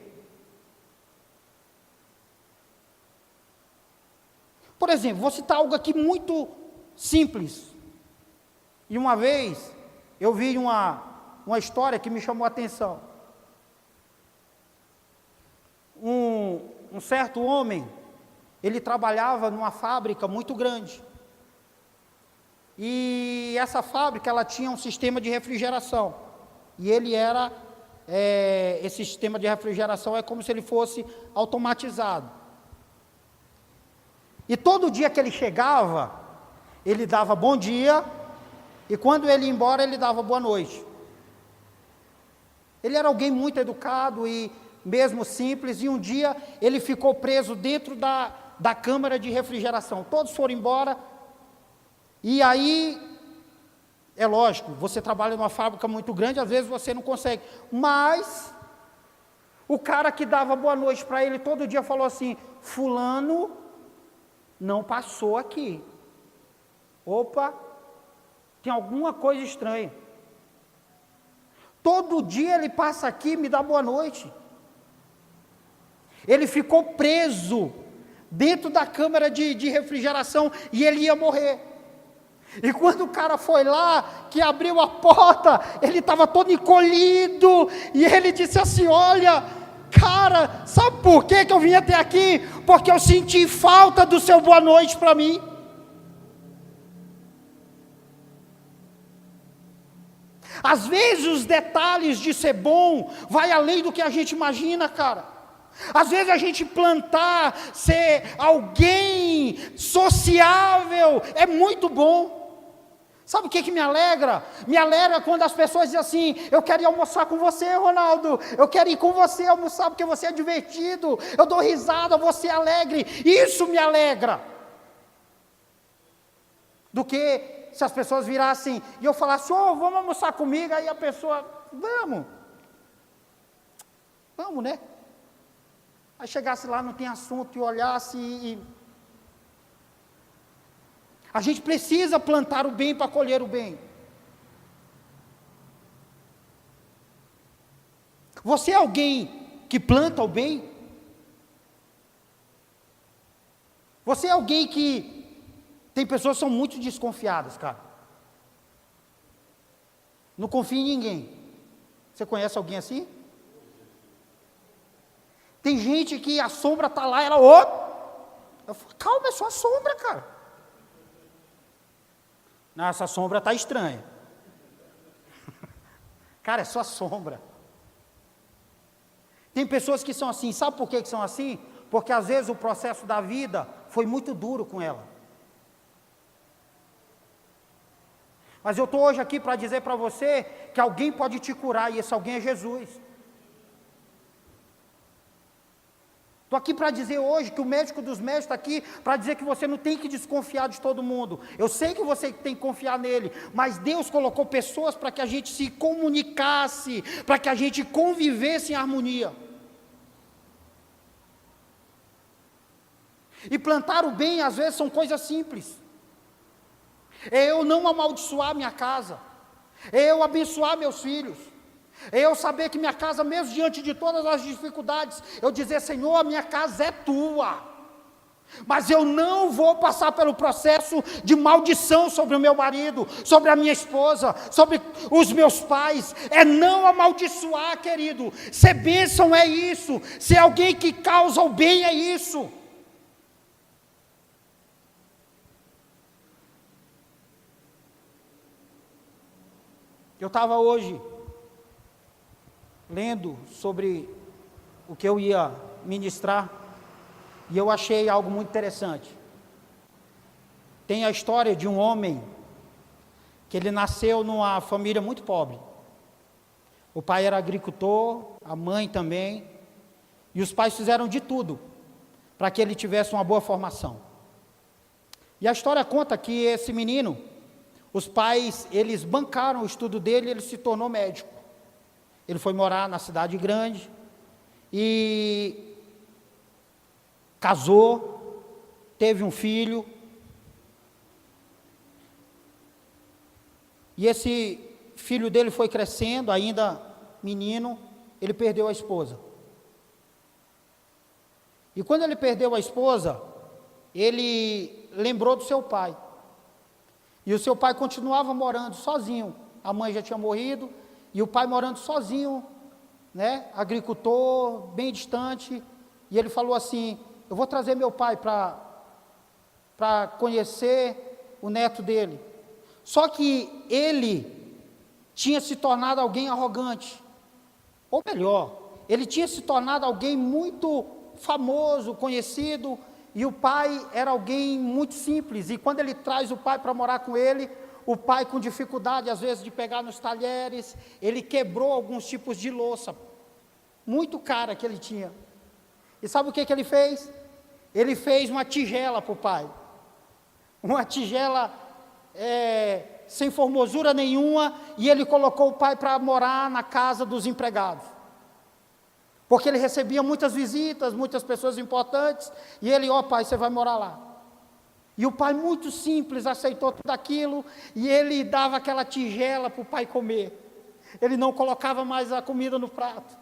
Speaker 1: Por exemplo, vou citar algo aqui muito simples. E uma vez eu vi uma história que me chamou a atenção. Um certo homem, ele trabalhava numa fábrica muito grande. E essa fábrica, ela tinha um sistema de refrigeração. E ele era, esse sistema de refrigeração é como se ele fosse automatizado. E todo dia que ele chegava, ele dava bom dia, e quando ele ia embora, ele dava boa noite. Ele era alguém muito educado e mesmo simples, e um dia ele ficou preso dentro da câmara de refrigeração. Todos foram embora, e aí, é lógico, você trabalha numa fábrica muito grande, às vezes você não consegue, mas o cara que dava boa noite para ele todo dia falou assim, fulano não passou aqui. Opa, tem alguma coisa estranha. Todo dia ele passa aqui e me dá boa noite. Ele ficou preso dentro da câmara de refrigeração e ele ia morrer. E quando o cara foi lá, que abriu a porta, ele estava todo encolhido, e ele disse assim, olha, cara, sabe por que eu vim até aqui? Porque eu senti falta do seu boa noite para mim. Às vezes os detalhes de ser bom, vai além do que a gente imagina, cara. Às vezes a gente plantar, ser alguém sociável, é muito bom. Sabe o que me alegra? Me alegra quando as pessoas dizem assim, eu quero ir almoçar com você, Ronaldo, eu quero ir com você almoçar porque você é divertido, eu dou risada, você é alegre, isso me alegra. Do que se as pessoas virassem e eu falasse, vamos almoçar comigo, aí a pessoa, vamos, né? Aí chegasse lá, não tem assunto, e olhasse e... A gente precisa plantar o bem para colher o bem. Você é alguém que planta o bem? Você é alguém que... Tem pessoas que são muito desconfiadas, cara. Não confia em ninguém. Você conhece alguém assim? Tem gente que a sombra está lá, ela... Eu falo, calma, é só a sombra, cara. Não, essa sombra está estranha. Cara, é só sombra. Tem pessoas que são assim, sabe por que são assim? Porque às vezes o processo da vida foi muito duro com ela. Mas eu estou hoje aqui para dizer para você que alguém pode te curar, e esse alguém é Jesus. Estou aqui para dizer hoje que o médico dos médicos está aqui para dizer que você não tem que desconfiar de todo mundo. Eu sei que você tem que confiar nele, mas Deus colocou pessoas para que a gente se comunicasse, para que a gente convivesse em harmonia. E plantar o bem às vezes são coisas simples. É eu não amaldiçoar minha casa, é eu abençoar meus filhos. É eu saber que minha casa, mesmo diante de todas as dificuldades, eu dizer, Senhor, a minha casa é tua, mas eu não vou passar pelo processo de maldição sobre o meu marido, sobre a minha esposa, sobre os meus pais. É não amaldiçoar, querido. Ser bênção é isso, ser alguém que causa o bem é isso. Eu estava hoje lendo sobre o que eu ia ministrar, e eu achei algo muito interessante. Tem a história de um homem, que ele nasceu numa família muito pobre, O pai era agricultor, a mãe também, e os pais fizeram de tudo para que ele tivesse uma boa formação. E a história conta que esse menino, os pais, eles bancaram o estudo dele e ele se tornou médico. Ele foi morar na cidade grande e casou, teve um filho. E esse filho dele foi crescendo, ainda menino, ele perdeu a esposa. E quando ele perdeu a esposa, ele lembrou do seu pai. E o seu pai continuava morando sozinho. A mãe já tinha morrido, e o pai morando sozinho, né, agricultor, bem distante. E ele falou assim: eu vou trazer meu pai para conhecer o neto dele. Só que ele tinha se tornado alguém arrogante. Ou melhor, ele tinha se tornado alguém muito famoso, conhecido, e o pai era alguém muito simples. E quando ele traz o pai para morar com ele, o pai com dificuldade às vezes de pegar nos talheres, ele quebrou alguns tipos de louça, muito cara que ele tinha. E sabe o que ele fez? Ele fez uma tigela para o pai, uma tigela sem formosura nenhuma, e ele colocou o pai para morar na casa dos empregados, porque ele recebia muitas visitas, muitas pessoas importantes, e ele: ó pai, você vai morar lá. E o pai, muito simples, aceitou tudo aquilo, e ele dava aquela tigela para o pai comer. Ele não colocava mais a comida no prato,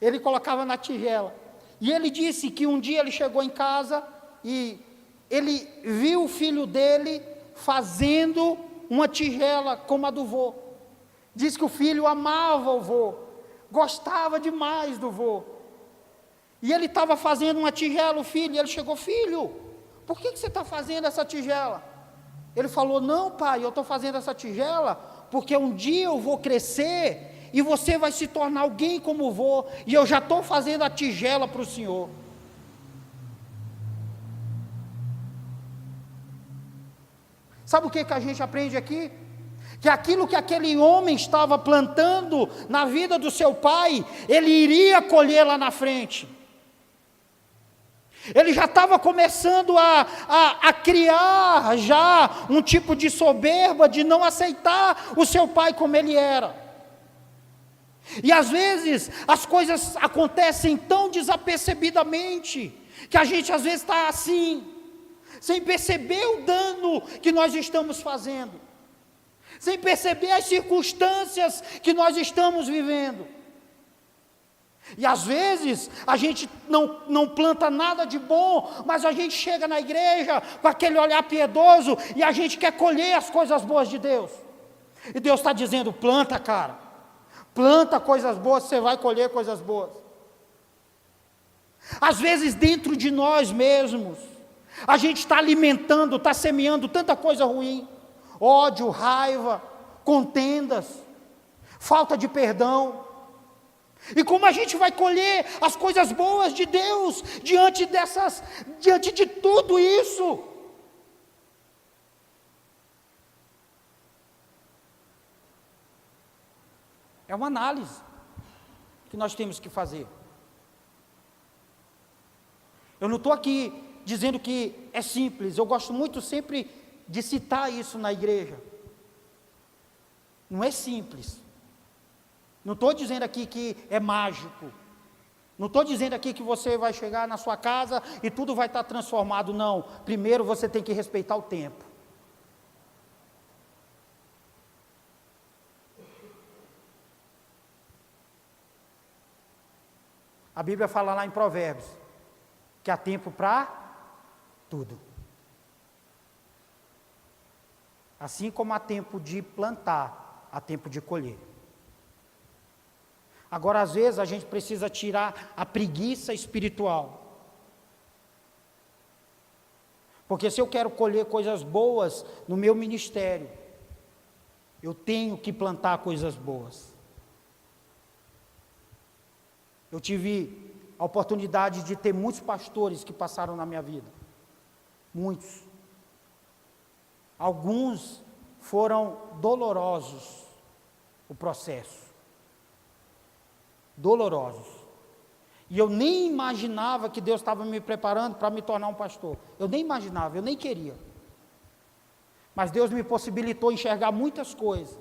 Speaker 1: ele colocava na tigela. E ele disse que um dia ele chegou em casa e ele viu o filho dele fazendo uma tigela como a do vô. Diz que o filho amava o vô, gostava demais do vô. E ele estava fazendo uma tigela, o filho, e ele chegou: filho, por que você está fazendo essa tigela? Ele falou: não pai, eu estou fazendo essa tigela porque um dia eu vou crescer e você vai se tornar alguém como o vô, e eu já estou fazendo a tigela para o senhor. Sabe o que a gente aprende aqui? Que aquilo que aquele homem estava plantando na vida do seu pai, ele iria colher lá na frente. Ele já estava começando a criar já um tipo de soberba, de não aceitar o seu pai como ele era. E às vezes as coisas acontecem tão desapercebidamente, que a gente às vezes está assim, sem perceber o dano que nós estamos fazendo, sem perceber as circunstâncias que nós estamos vivendo. E às vezes a gente não planta nada de bom, mas a gente chega na igreja com aquele olhar piedoso e a gente quer colher as coisas boas de Deus. E Deus está dizendo: planta, cara, planta coisas boas, você vai colher coisas boas. Às vezes dentro de nós mesmos, a gente está alimentando, está semeando tanta coisa ruim: ódio, raiva, contendas, falta de perdão. E como a gente vai colher as coisas boas de Deus diante de tudo isso? É uma análise que nós temos que fazer. Eu não estou aqui dizendo que é simples, eu gosto muito sempre de citar isso na igreja. Não é simples. Não estou dizendo aqui que é mágico. Não estou dizendo aqui que você vai chegar na sua casa e tudo vai estar transformado, não. Primeiro você tem que respeitar o tempo. A Bíblia fala lá em Provérbios que há tempo para tudo. Assim como há tempo de plantar, há tempo de colher. Agora, às vezes, a gente precisa tirar a preguiça espiritual. Porque se eu quero colher coisas boas no meu ministério, eu tenho que plantar coisas boas. Eu tive a oportunidade de ter muitos pastores que passaram na minha vida. Muitos. Alguns foram dolorosos o processo. dolorosos. E eu nem imaginava que Deus estava me preparando para me tornar um pastor. Eu nem imaginava, eu nem queria. Mas Deus me possibilitou enxergar muitas coisas.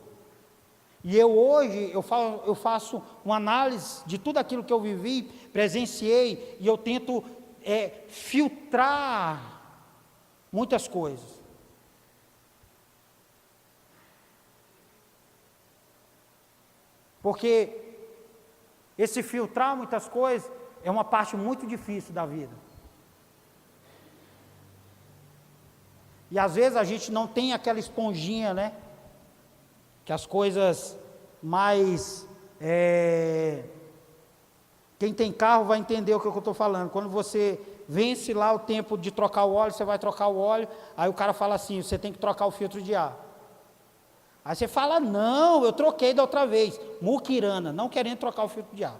Speaker 1: E eu hoje, eu faço uma análise de tudo aquilo que eu vivi, presenciei, e eu tento filtrar muitas coisas. Porque esse filtrar muitas coisas é uma parte muito difícil da vida. E às vezes a gente não tem aquela esponjinha, né? Que as coisas mais... Quem tem carro vai entender o que eu estou falando. Quando você vence lá o tempo de trocar o óleo, você vai trocar o óleo, aí o cara fala assim, você tem que trocar o filtro de ar. Aí você fala, não, eu troquei da outra vez. Muquirana, não querendo trocar o filtro de ar.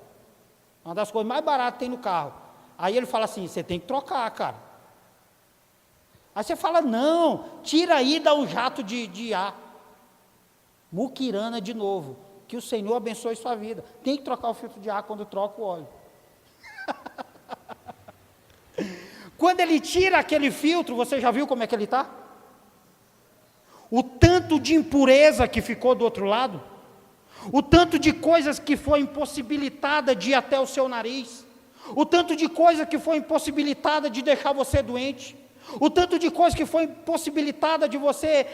Speaker 1: Uma das coisas mais baratas que tem no carro. Aí ele fala assim, você tem que trocar, cara. Aí você fala, não, tira aí e dá um jato de ar. Muquirana de novo. Que o Senhor abençoe sua vida. Tem que trocar o filtro de ar quando troca o óleo. Quando ele tira aquele filtro, você já viu como é que ele está? O tanto de impureza que ficou do outro lado, o tanto de coisas que foi impossibilitada de ir até o seu nariz, o tanto de coisa que foi impossibilitada de deixar você doente, o tanto de coisa que foi impossibilitada de você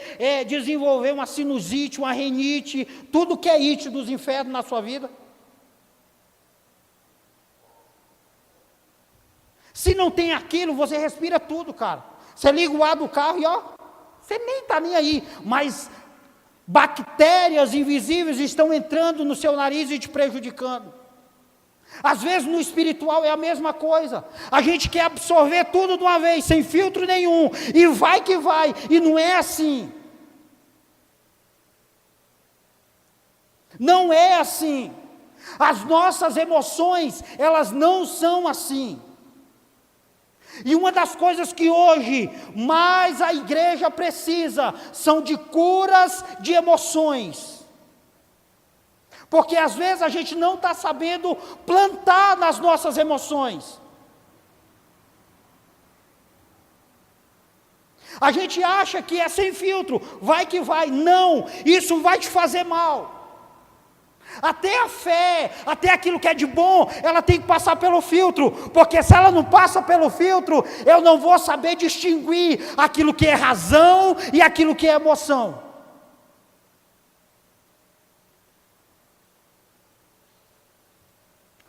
Speaker 1: desenvolver uma sinusite, uma rinite, tudo que é it dos infernos na sua vida. Se não tem aquilo, você respira tudo, cara. Você liga o ar do carro e ó, você nem está nem aí, mas bactérias invisíveis estão entrando no seu nariz e te prejudicando. Às vezes no espiritual é a mesma coisa. A gente quer absorver tudo de uma vez, sem filtro nenhum, e vai que vai, e não é assim. Não é assim. As nossas emoções, elas não são assim. E uma das coisas que hoje mais a igreja precisa são de curas de emoções. Porque às vezes a gente não está sabendo plantar nas nossas emoções. A gente acha que é sem filtro, vai que vai. Não, isso vai te fazer mal. Até a fé, até aquilo que é de bom, ela tem que passar pelo filtro, porque se ela não passa pelo filtro, eu não vou saber distinguir aquilo que é razão e aquilo que é emoção.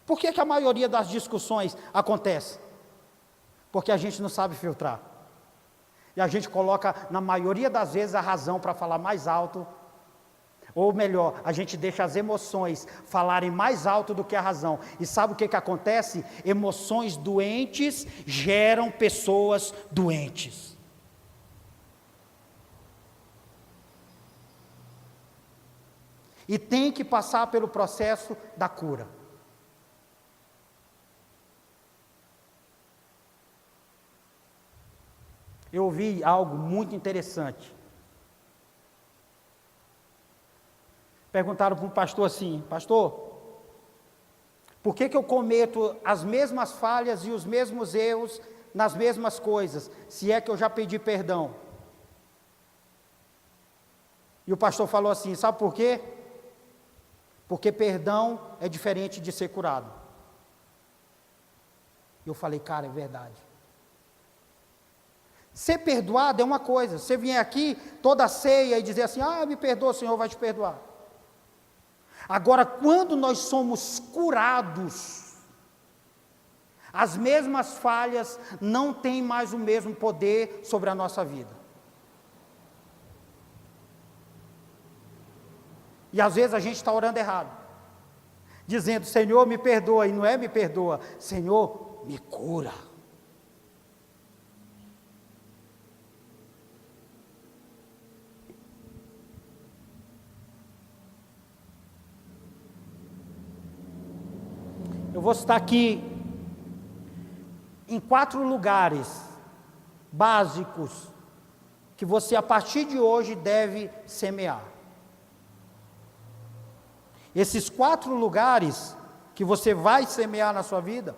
Speaker 1: Por que a maioria das discussões acontece? Porque a gente não sabe filtrar. E a gente coloca, na maioria das vezes, a razão para falar mais alto. Ou melhor, a gente deixa as emoções falarem mais alto do que a razão. E sabe o que acontece? Emoções doentes geram pessoas doentes. E tem que passar pelo processo da cura. Eu ouvi algo muito interessante. Perguntaram para um pastor assim, pastor, por que eu cometo as mesmas falhas e os mesmos erros nas mesmas coisas, se é que eu já pedi perdão? E o pastor falou assim, sabe por quê? Porque perdão é diferente de ser curado. Eu falei, cara, é verdade. Ser perdoado é uma coisa, você vier aqui toda a ceia e dizer assim, me perdoa, o Senhor vai te perdoar. Agora, quando nós somos curados, as mesmas falhas não têm mais o mesmo poder sobre a nossa vida. E às vezes a gente está orando errado, dizendo, Senhor, me perdoa, e não é me perdoa, Senhor, me cura. Eu vou citar aqui em 4 lugares básicos que você a partir de hoje deve semear. Esses 4 lugares que você vai semear na sua vida,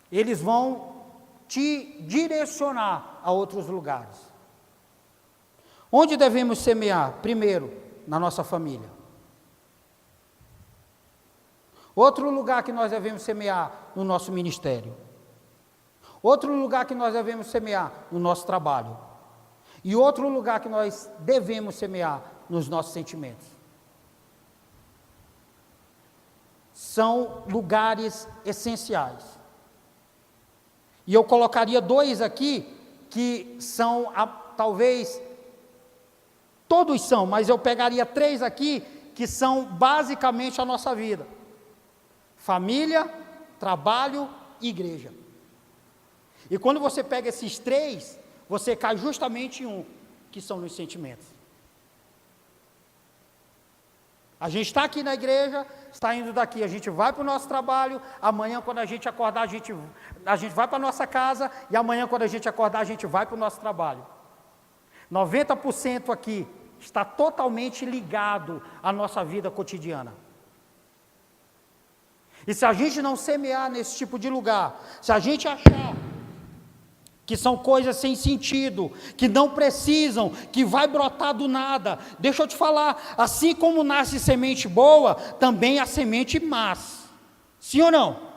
Speaker 1: eles vão te direcionar a outros lugares. Onde devemos semear? Primeiro, na nossa família. Outro lugar que nós devemos semear, no nosso ministério. Outro lugar que nós devemos semear, no nosso trabalho. E outro lugar que nós devemos semear, nos nossos sentimentos. São lugares essenciais. E eu colocaria 2 aqui, que são, talvez, todos são, mas eu pegaria 3 aqui, que são basicamente a nossa vida. Família, trabalho e igreja. E quando você pega esses 3, você cai justamente em um, que são nos sentimentos. A gente está aqui na igreja, está indo daqui, a gente vai para o nosso trabalho, amanhã quando a gente acordar, a gente vai para a nossa casa, e amanhã quando a gente acordar, a gente vai para o nosso trabalho. 90% aqui está totalmente ligado à nossa vida cotidiana. E se a gente não semear nesse tipo de lugar, se a gente achar que são coisas sem sentido, que não precisam, que vai brotar do nada, deixa eu te falar, assim como nasce semente boa, também há semente más. Sim ou não?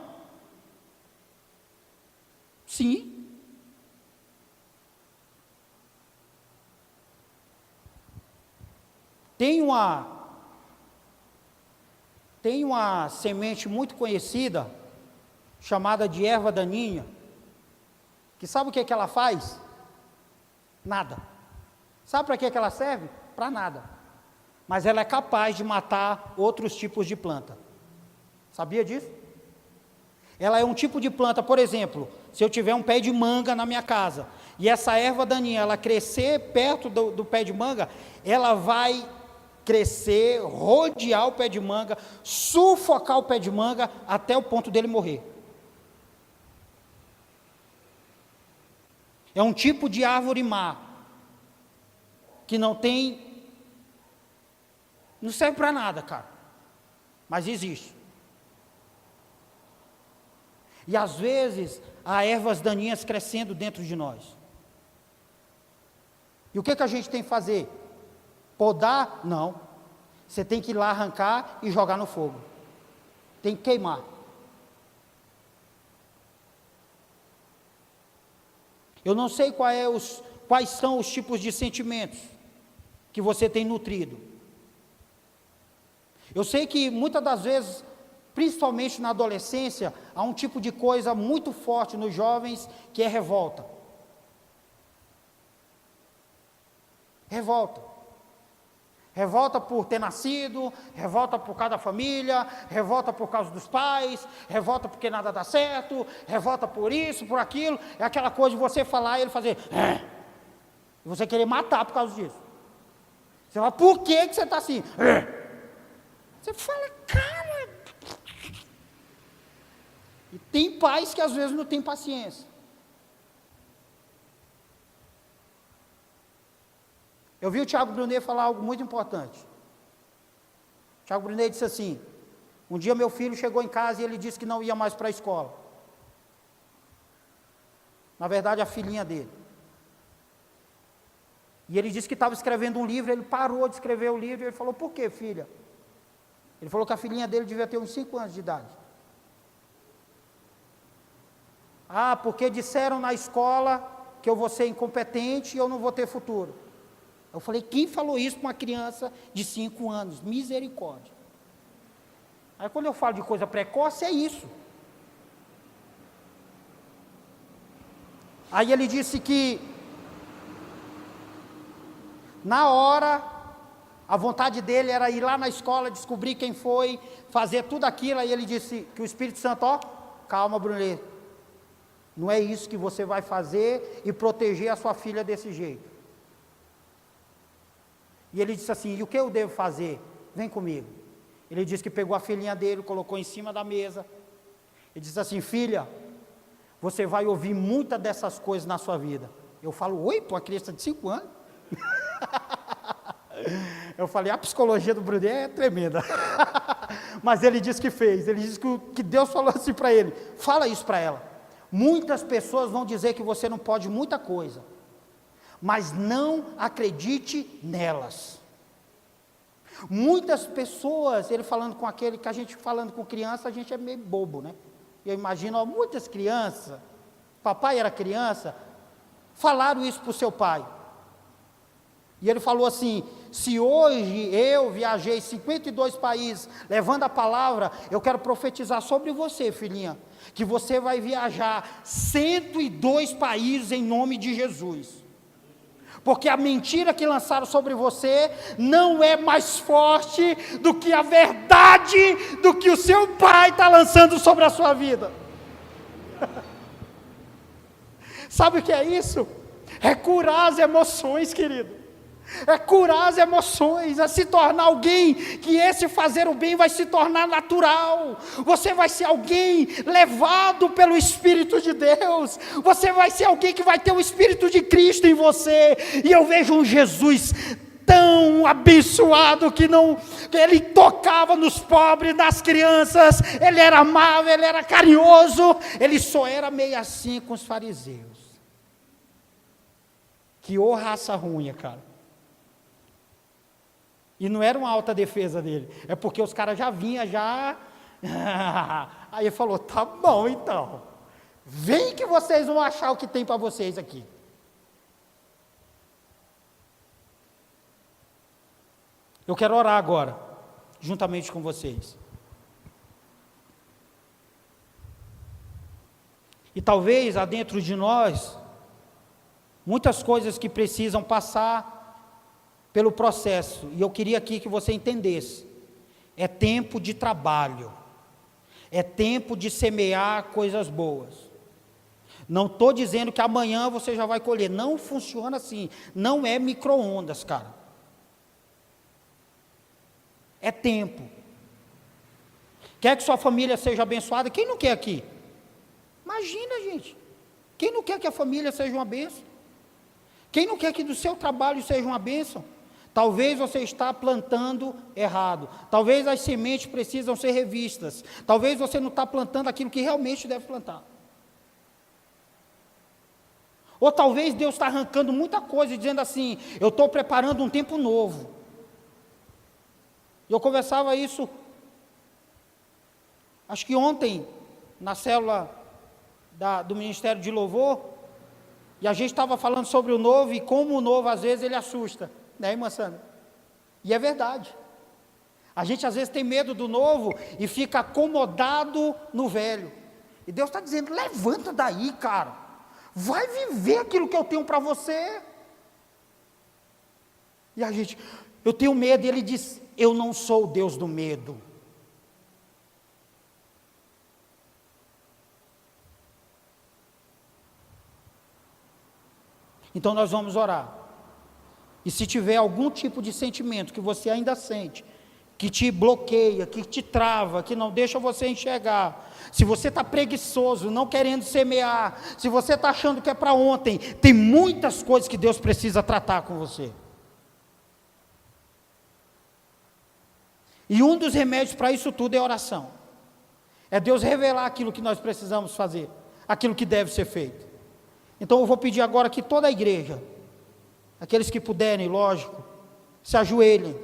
Speaker 1: Sim. Tem uma semente muito conhecida, chamada de erva daninha, que sabe o que ela faz? Nada. Sabe para que ela serve? Para nada. Mas ela é capaz de matar outros tipos de planta. Sabia disso? Ela é um tipo de planta, por exemplo, se eu tiver um pé de manga na minha casa, e essa erva daninha, ela crescer perto do pé de manga, ela vai crescer, rodear o pé de manga, sufocar o pé de manga, até o ponto dele morrer. É um tipo de árvore má, que não serve para nada, cara, mas existe. E às vezes, há ervas daninhas crescendo dentro de nós. E o que a gente tem que fazer? Podar? Não. Você tem que ir lá arrancar e jogar no fogo. Tem que queimar. Eu não sei quais são os tipos de sentimentos que você tem nutrido. Eu sei que muitas das vezes, principalmente na adolescência, há um tipo de coisa muito forte nos jovens, que é revolta. Revolta. Revolta por ter nascido, revolta por causa da família, revolta por causa dos pais, revolta porque nada dá certo, revolta por isso, por aquilo. É aquela coisa de você falar e ele fazer, e você querer matar por causa disso. Você fala, por que você está assim? Você fala, cara. E tem pais que às vezes não tem paciência. Eu vi o Tiago Brunet falar algo muito importante. O Tiago Brunet disse assim, um dia meu filho chegou em casa e ele disse que não ia mais para a escola. Na verdade, a filhinha dele. E ele disse que estava escrevendo um livro, ele parou de escrever o livro, e ele falou, por que, filha? Ele falou que a filhinha dele devia ter uns 5 anos de idade. Ah, porque disseram na escola que eu vou ser incompetente e eu não vou ter futuro. Eu falei, quem falou isso para uma criança de 5 anos? Misericórdia. Aí quando eu falo de coisa precoce, é isso. Aí ele disse que, na hora, a vontade dele era ir lá na escola, descobrir quem foi, fazer tudo aquilo. Aí ele disse que o Espírito Santo, calma, Brunet, não é isso que você vai fazer e proteger a sua filha desse jeito. E ele disse assim, e o que eu devo fazer? Vem comigo. Ele disse que pegou a filhinha dele, colocou em cima da mesa, e disse assim, filha, você vai ouvir muitas dessas coisas na sua vida. Eu falo, oi, pô, uma criança de 5 anos? Eu falei, a psicologia do Brunet é tremenda. Mas ele disse que fez, ele disse que Deus falou assim para ele, fala isso para ela. Muitas pessoas vão dizer que você não pode muita coisa, mas não acredite nelas. Muitas pessoas, ele falando com aquele, que a gente falando com criança, a gente é meio bobo, né? Eu imagino, ó, muitas crianças, papai era criança, falaram isso para o seu pai. E ele falou assim, se hoje eu viajei 52 países, levando a palavra, eu quero profetizar sobre você, filhinha, que você vai viajar 102 países em nome de Jesus. Porque a mentira que lançaram sobre você não é mais forte do que a verdade do que o seu pai está lançando sobre a sua vida. Sabe o que é isso? É curar as emoções, querido. É curar as emoções, é se tornar alguém que esse fazer o bem vai se tornar natural. Você vai ser alguém levado pelo Espírito de Deus. Você vai ser alguém que vai ter o Espírito de Cristo em você. E eu vejo um Jesus tão abençoado que ele tocava nos pobres, nas crianças, ele era amável, ele era carinhoso, ele só era meio assim com os fariseus. Que raça ruim, cara. E não era uma alta defesa dele, é porque os caras já vinham, aí ele falou, tá bom então, vem que vocês vão achar o que tem para vocês aqui. Eu quero orar agora, juntamente com vocês. E talvez há dentro de nós, muitas coisas que precisam passar pelo processo, e eu queria aqui que você entendesse, é tempo de trabalho, é tempo de semear coisas boas. Não estou dizendo que amanhã você já vai colher, não funciona assim, não é micro-ondas, cara. É tempo. Quer que sua família seja abençoada? Quem não quer aqui? Imagina, gente, quem não quer que a família seja uma bênção? Quem não quer que do seu trabalho seja uma bênção? Talvez você está plantando errado, talvez as sementes precisam ser revistas, talvez você não está plantando aquilo que realmente deve plantar. Ou talvez Deus está arrancando muita coisa, dizendo assim, eu estou preparando um tempo novo. Eu conversava isso, acho que ontem, na célula do Ministério de Louvor, e a gente estava falando sobre o novo, e como o novo às vezes ele assusta. Né, irmã Sandra? E é verdade. A gente às vezes tem medo do novo e fica acomodado no velho. E Deus está dizendo, levanta daí, cara. Vai viver aquilo que eu tenho para você. E a gente, eu tenho medo. E ele diz, eu não sou o Deus do medo. Então nós vamos orar. E se tiver algum tipo de sentimento que você ainda sente, que te bloqueia, que te trava, que não deixa você enxergar, se você está preguiçoso, não querendo semear, se você está achando que é para ontem, tem muitas coisas que Deus precisa tratar com você. E um dos remédios para isso tudo é oração. É Deus revelar aquilo que nós precisamos fazer, aquilo que deve ser feito. Então eu vou pedir agora que toda a igreja, aqueles que puderem, lógico, se ajoelhem.